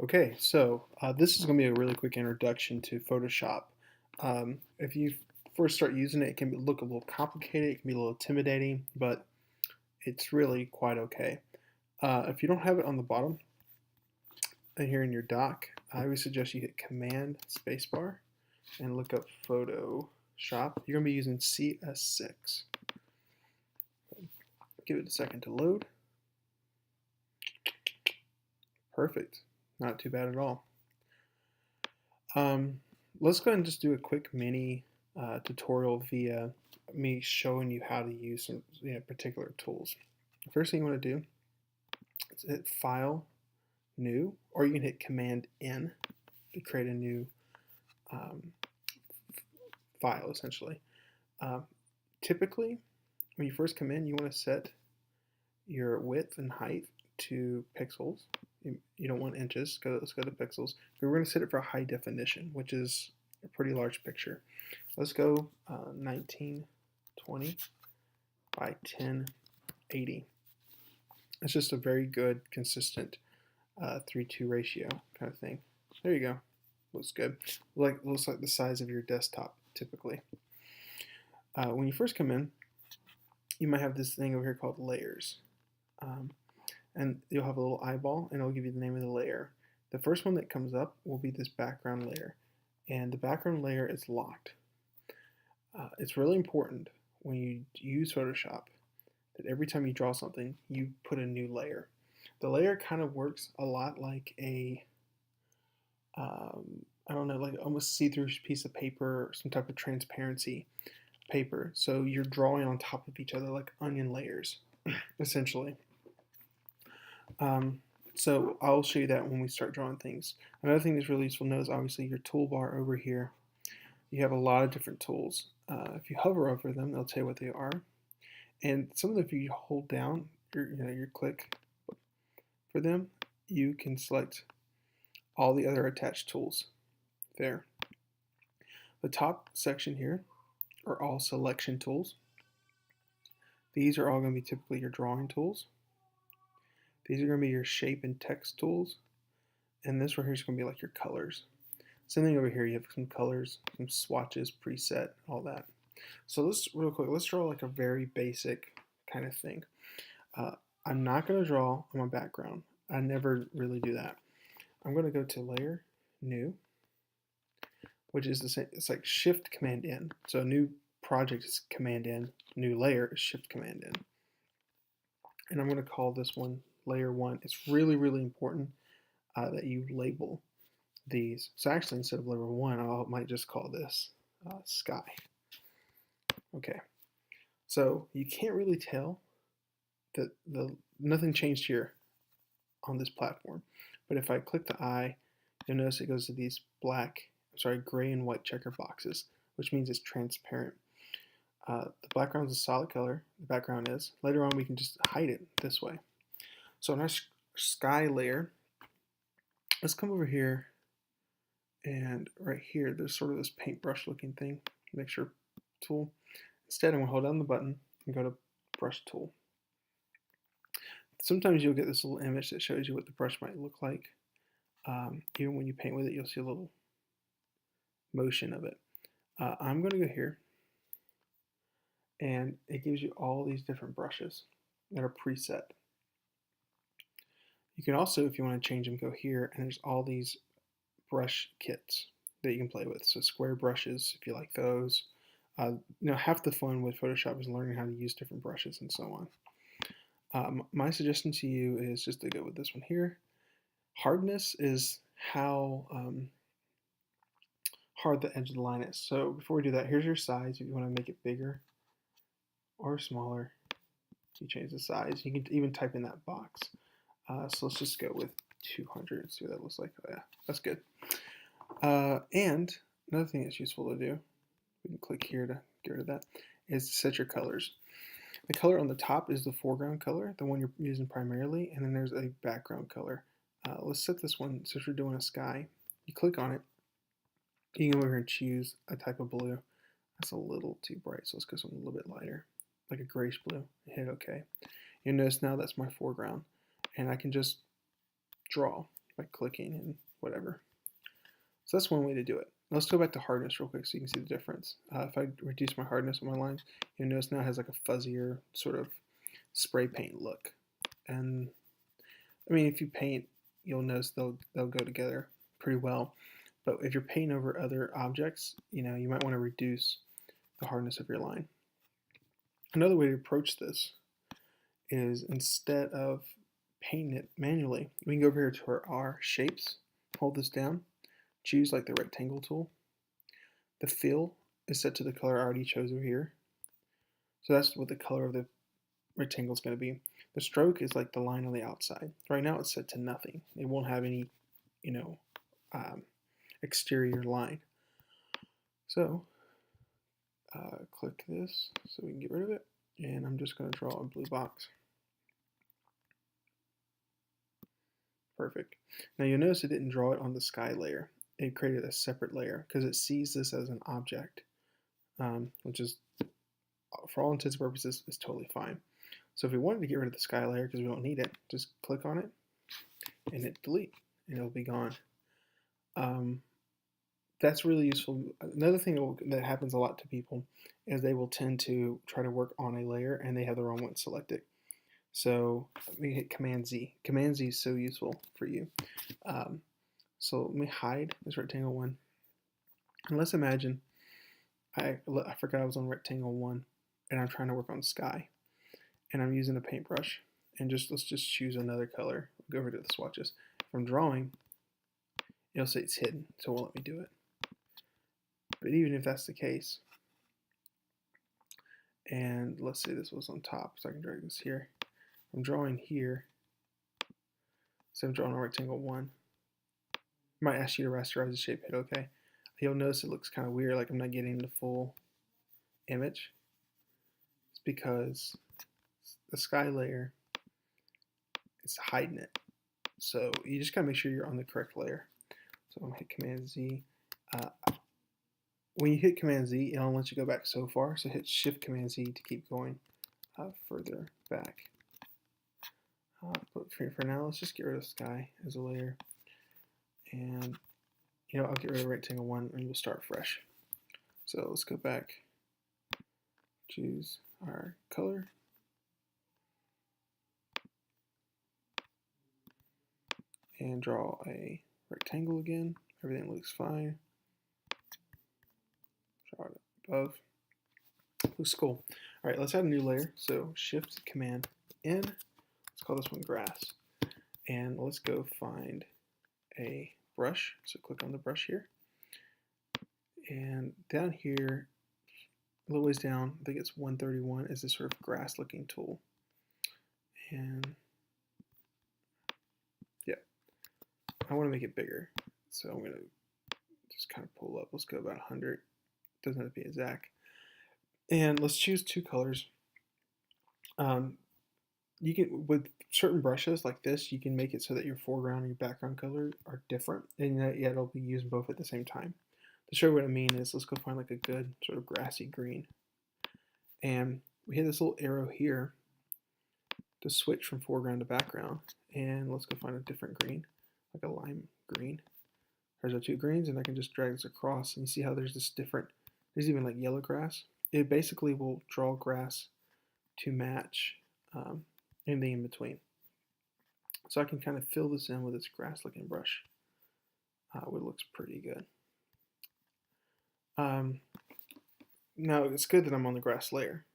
Okay, so this is going to be a really quick introduction to Photoshop. If you first start using it, it can look a little complicated, it can be a little intimidating, but it's really quite okay. If you don't have it on the bottom and here in your dock, I would suggest you hit Command Spacebar and look up Photoshop. You're going to be using CS6. Give it a second to load. Perfect. Not too bad at all. Let's go ahead and just do a quick mini tutorial via me showing you how to use some particular tools. The first thing you want to do is hit File, New, or you can hit Command N to create a new file, essentially. Typically, when you first come in, you want to set your width and height to pixels. You don't want inches. Let's go to pixels. We're going to set it for high definition, which is a pretty large picture. Let's go 1920 by 1080. It's just a very good, consistent 3:2 ratio kind of thing. There you go. Looks good. Looks like the size of your desktop typically. When you first come in, you might have this thing over here called layers. And you'll have a little eyeball and it'll give you the name of the layer. The first one that comes up will be this background layer, and the background layer is locked. It's really important when you use Photoshop that every time you draw something, you put a new layer. The layer kind of works a lot like a, I don't know, like almost see-through piece of paper or some type of transparency paper. So you're drawing on top of each other like onion layers, essentially. So I'll show you that when we start drawing things. Another thing that's really useful to know is obviously your toolbar over here. You have a lot of different tools. If you hover over them, they'll tell you what they are. And some of them, if you hold down your click for them, you can select all the other attached tools there. The top section here are all selection tools. These are all going to be typically your drawing tools. These are going to be your shape and text tools. And this right here is going to be like your colors. Same thing over here, you have some colors, some swatches, preset, all that. So real quick, let's draw like a very basic kind of thing. I'm not going to draw on my background. I never really do that. I'm going to go to Layer, New, which is the same. It's like Shift Command N. So a new project is Command N, new layer is Shift Command N. And I'm going to call this one Layer 1. It's really, really important that you label these. So actually, instead of Layer 1, I might just call this Sky. Okay. So you can't really tell that nothing changed here on this platform. But if I click the eye, you'll notice it goes to these gray and white checker boxes, which means it's transparent. The background is a solid color. The background is. Later on, we can just hide it this way. So in our sky layer, let's come over here, and right here, there's sort of this paintbrush looking thing, mixture tool. Instead, I'm going to hold down the button and go to brush tool. Sometimes you'll get this little image that shows you what the brush might look like. Even when you paint with it, you'll see a little motion of it. I'm going to go here, and it gives you all these different brushes that are preset. You can also, if you want to change them, go here, and there's all these brush kits that you can play with. So square brushes, if you like those. Half the fun with Photoshop is learning how to use different brushes and so on. My suggestion to you is just to go with this one here. Hardness is how hard the edge of the line is. So before we do that, here's your size. If you want to make it bigger or smaller, you change the size. You can even type in that box. So let's just go with 200. See what that looks like. Oh yeah, that's good. And another thing that's useful to do, we can click here to get rid of that, is to set your colors. The color on the top is the foreground color, the one you're using primarily, and then there's a background color. Let's set this one, since we're doing a sky. You click on it, you can go over here and choose a type of blue. That's a little too bright, so let's go something a little bit lighter, like a grayish blue, and hit OK. You'll notice now that's my foreground, and I can just draw. by clicking and whatever. So that's one way to do it. Let's go back to hardness real quick so you can see the difference. If I reduce my hardness on my lines, you'll notice now it has like a fuzzier sort of spray paint look. And I mean, if you paint, you'll notice they'll go together pretty well. But if you're painting over other objects, you might want to reduce the hardness of your line. Another way to approach this is instead of painting it manually, we can go over here to our shapes, hold this down, choose like the rectangle tool. The fill is set to the color I already chose over here. So that's what the color of the rectangle is going to be. The stroke is like the line on the outside. Right now it's set to nothing. It won't have any, exterior line. So click this so we can get rid of it. And I'm just going to draw a blue box. Perfect. Now you'll notice it didn't draw it on the sky layer. It created a separate layer because it sees this as an object, which is, for all intents and purposes, is totally fine. So if we wanted to get rid of the sky layer because we don't need it, just click on it and hit delete, and it'll be gone. That's really useful. Another thing that happens a lot to people is they will tend to try to work on a layer and they have the wrong one selected. So let me hit Command Z. Command Z is so useful for you. So let me hide this rectangle one. And let's imagine I forgot I was on rectangle 1 and I'm trying to work on sky. And I'm using a paintbrush. And let's just choose another color. Go over to the swatches. If I'm drawing, it'll say it's hidden, so it won't let me do it. But even if that's the case, and let's say this was on top, so I can drag this here. I'm drawing here, so I'm drawing on rectangle 1. I might ask you to rasterize the shape, hit OK. You'll notice it looks kind of weird, like I'm not getting the full image. It's because the sky layer is hiding it. So you just gotta make sure you're on the correct layer. So I'm gonna hit Command Z. When you hit Command Z, it'll let you go back so far. So hit Shift Command Z to keep going further back. But for now, let's just get rid of sky as a layer. And I'll get rid of rectangle 1 and we'll start fresh. So let's go back, choose our color. And draw a rectangle again. Everything looks fine. Draw it above. Looks cool. All right, let's add a new layer. So Shift Command N. Let's call this one grass. And let's go find a brush. So click on the brush here. And down here, a little ways down, I think it's 131, is this sort of grass looking tool. And yeah, I want to make it bigger. So I'm going to just kind of pull up. Let's go about 100. Doesn't have to be exact. And let's choose 2 colors. You can, with certain brushes like this, you can make it so that your foreground and your background color are different, and yet it'll be used both at the same time. To show you what I mean is, let's go find like a good sort of grassy green. And we hit this little arrow here to switch from foreground to background. And let's go find a different green, like a lime green. There's our 2 greens, and I can just drag this across, and you see how there's this different, there's even like yellow grass. It basically will draw grass to match anything in between. So I can kind of fill this in with this grass looking brush, which looks pretty good. Now it's good that I'm on the grass layer,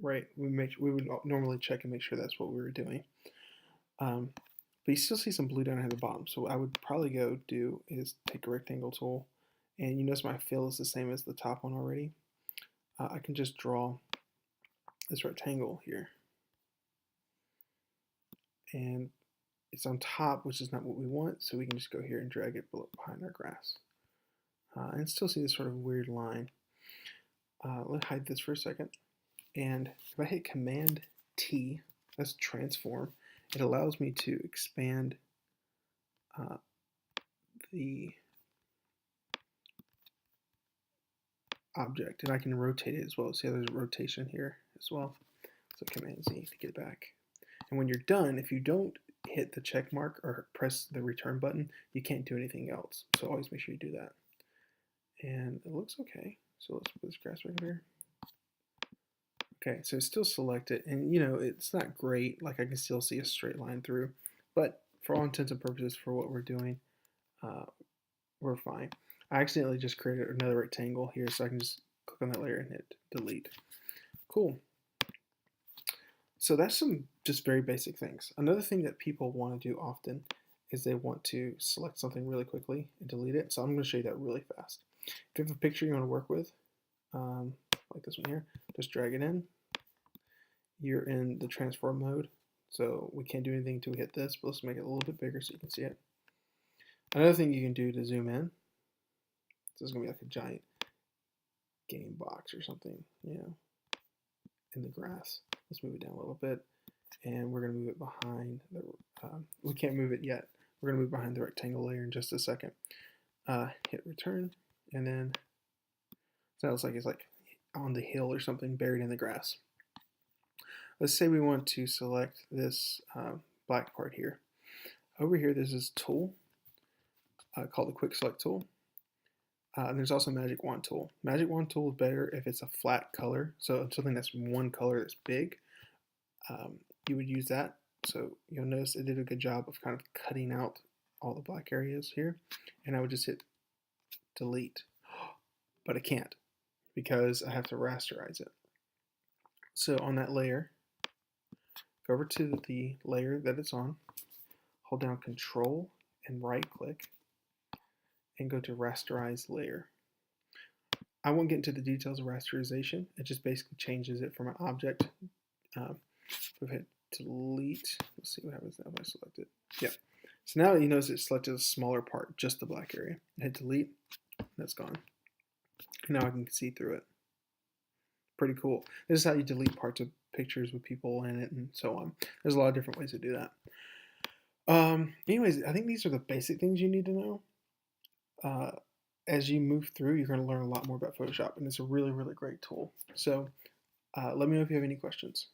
right? We would normally check and make sure that's what we were doing. But you still see some blue down here at the bottom. So what I would probably go do is take a rectangle tool, and you notice my fill is the same as the top one already. I can just draw this rectangle here. And it's on top, which is not what we want, so we can just go here and drag it behind our grass. And still see this sort of weird line. Let's hide this for a second. And if I hit Command T, that's transform, it allows me to expand the object, and I can rotate it as well. See how there's a rotation here as well. So Command Z to get it back. And when you're done, if you don't hit the check mark or press the return button, you can't do anything else. So always make sure you do that. And it looks okay. So let's put this grass back up here. Okay, so it's still selected, and it's not great. Like I can still see a straight line through, but for all intents and purposes, for what we're doing, uh, we're fine. I accidentally just created another rectangle here, so I can just click on that layer and hit delete. Cool. So that's some just very basic things. Another thing that people want to do often is they want to select something really quickly and delete it. So I'm going to show you that really fast. If you have a picture you want to work with, like this one here, just drag it in. You're in the transform mode, so we can't do anything until we hit this, but let's make it a little bit bigger so you can see it. Another thing you can do to zoom in, this is going to be like a giant game box or something, in the grass. Let's move it down a little bit, and we're going to move it behind the, we can't move it yet. We're going to move behind the rectangle layer in just a second. Hit return, and then sounds like it's like on the hill or something, buried in the grass. Let's say we want to select this black part here. Over here, there's this tool called the Quick Select tool. And there's also Magic Wand tool. Magic Wand tool is better if it's a flat color, so something that's one color that's big. You would use that. So you'll notice it did a good job of kind of cutting out all the black areas here. And I would just hit delete. But I can't because I have to rasterize it. So on that layer, go over to the layer that it's on, hold down Control and right click, and go to rasterize layer. I won't get into the details of rasterization. It just basically changes it from an object. We've hit delete. Let's see what happens now if I select it. Yeah. So now you notice it selected a smaller part, just the black area. Hit delete. That's gone. Now I can see through it. Pretty cool. This is how you delete parts of pictures with people in it and so on. There's a lot of different ways to do that. Anyways, I think these are the basic things you need to know. As you move through, you're going to learn a lot more about Photoshop, and it's a really, really great tool. So let me know if you have any questions.